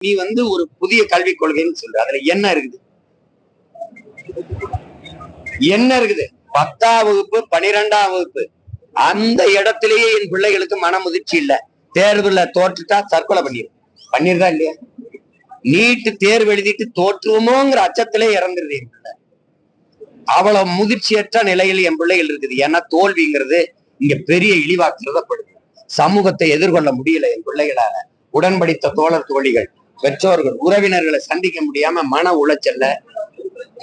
நீ ஒரு புதிய கல்விக் கொள்கைன்னு சொல்ற, அதுல என்ன இருக்குது? என்ன இருக்குது? 10ஆம் வகுப்பு 12ஆம் வகுப்பு அந்த இடத்திலேயே என் பிள்ளைகளுக்கு மன முதிர்ச்சி இல்ல. தேர்வுல தோற்றுட்டா தற்கொலை பண்ணிருதா இல்லையா? நீட்டு தேர்வு எழுதிட்டு தோற்றுவோமோங்கிற அச்சத்திலே இறந்துருது என் பிள்ளை. அவ்வளவு முதிர்ச்சியற்ற நிலையில் என் பிள்ளைகள் இருக்குது. ஏன்னா தோல்விங்கிறது இங்க பெரிய இழிவா கருதப்படுது. சமூகத்தை எதிர்கொள்ள முடியல என் பிள்ளைகளால. உடன்படித்த தோழர் தோழிகள், பெற்றோர்கள், உறவினர்களை சந்திக்க முடியாம மன உளைச்சல்ல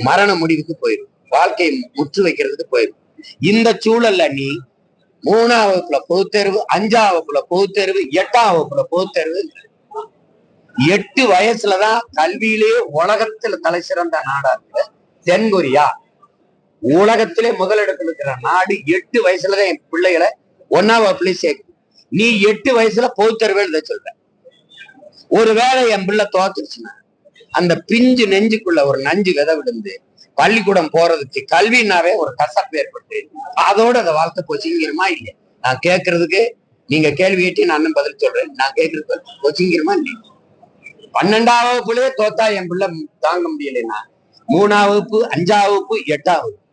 மரண முடிவுக்கு போயிடும். வாழ்க்கையை முற்று வைக்கிறதுக்கு போயிடும். இந்த சூழல்ல நீ 3ஆம் வகுப்புல பொதுத்தேர்வு, 5ஆம் வகுப்புல பொதுத்தேர்வு, 8ஆம் வகுப்புல பொதுத்தேர்வு. 8 வயசுலதான் கல்வியிலேயே உலகத்துல தலை சிறந்த நாடா இருக்கு தென்கொரியா. உலகத்திலே முதலிடத்தில் இருக்கிற நாடு 8 வயசுலதான் என் பிள்ளைகளை 1ஆம் வகுப்புலயே சேர்க்கும். நீ 8 வயசுல பொதுத்தேர்வு எழுத சொல்ற. ஒருவேளை என் பிள்ளை தோத்துருச்சுன்னா அந்த பிஞ்சு நெஞ்சுக்குள்ள ஒரு நஞ்சு விதை விழுந்து பள்ளிக்கூடம் போறதுக்கு கல்வினாவே ஒரு கசப்பு ஏற்பட்டு அதோட அந்த வாழ்க்கை கொச்சிங்கிறமா இல்லையா? நான் கேட்கறதுக்கு நீங்க கேள்வி கேட்டி நான் பதில் சொல்றேன். நான் கேட்கறது கொச்சிங்கிறமா இல்லையா? 12ஆம் வகுப்புலயே தோத்தா என் பிள்ளை தாங்க முடியலைன்னா 3ஆம் வகுப்பு, 5ஆம் வகுப்பு, 8ஆம் வகுப்பு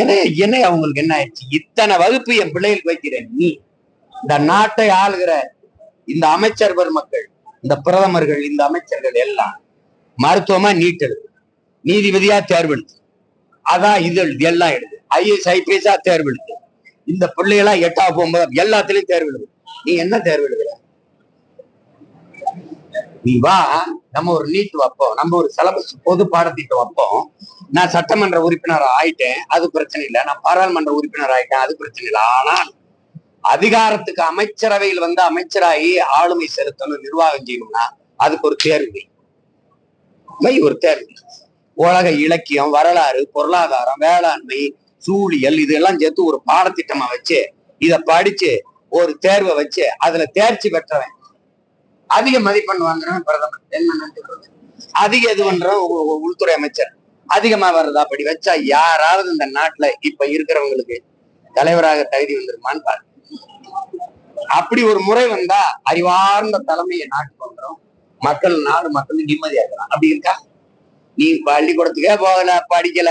என்ன அவங்களுக்கு என்ன ஆயிடுச்சு? இத்தனை வகுப்பு என் பிள்ளைகளுக்கு வைக்கிறேன். நீ இந்த நாட்டை ஆளுகிற இந்த அமைச்சர் பெருமக்கள், இந்த பிரதமர்கள், இந்த அமைச்சர்கள் எல்லாம் மருத்துவமா நீட் எழுது, நீதிபதியா தேர்வு எழுது, அதான் இது எழுது, எல்லாம் எழுது, IAS IPS தேர்வு எழுது. இந்த பிள்ளைகளா 8ஆம் 9ஆம் எல்லாத்துலயும் தேர்வு எழுது. நீ என்ன தேர்வு எழுதுற? நீ வா, நம்ம ஒரு நீட் வைப்போம், நம்ம ஒரு சிலபஸ் பொது பாடத்திட்டம் வைப்போம். நான் சட்டமன்ற உறுப்பினர் ஆயிட்டேன், அது பிரச்சனை இல்லை. நான் பாராளுமன்ற உறுப்பினர் ஆயிட்டேன், அது பிரச்சனை இல்லை. ஆனால் அதிகாரத்துக்கு அமைச்சரவையில் அமைச்சராகி ஆளுமை செலுத்தணும், நிர்வாகம் செய்யணும்னா அதுக்கு ஒரு தேர்வு, ஒரு தேர்வு. உலக இலக்கியம், வரலாறு, பொருளாதாரம், வேளாண்மை, சூழியல் இதெல்லாம் சேர்த்து ஒரு பாடத்திட்டமா வச்சு இத படிச்சு ஒரு தேர்வை வச்சு அதுல தேர்ச்சி பெற்றவன் அதிக மதிப்பெண் வாங்குறவன் பிரதமர். அதிக இது பண்றவன் உள்துறை அமைச்சர். அதிகமா வர்றதா அப்படி வச்சா யாராவது இந்த நாட்டுல இப்ப இருக்கிறவங்களுக்கு தலைவராக தகுதி வந்துருமான்னு பாரு. அப்படி ஒரு முறை வந்தா அறிவார்ந்த தலைமையை நாட்டுக்கு வந்துடும். நாடு மக்கள் நிம்மதியா இருக்கலாம். அப்படி இருக்கா? நீ பள்ளிக்கூடத்துக்கே போகல, படிக்கல,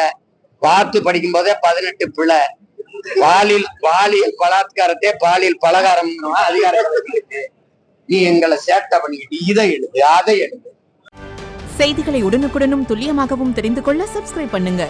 பார்த்து படிக்கும் போதே 18 பிள்ளை, பாலியல் பலாத்காரத்தை பாலியல் பலகாரம் அதிகாரம். நீ எங்களை சேட்டை பண்ணிக்கிட்டு இதை எழுது, அதை எழுது. செய்திகளை உடனுக்குடனும் துல்லியமாகவும் தெரிந்து கொள்ள சப்ஸ்கிரைப் பண்ணுங்க.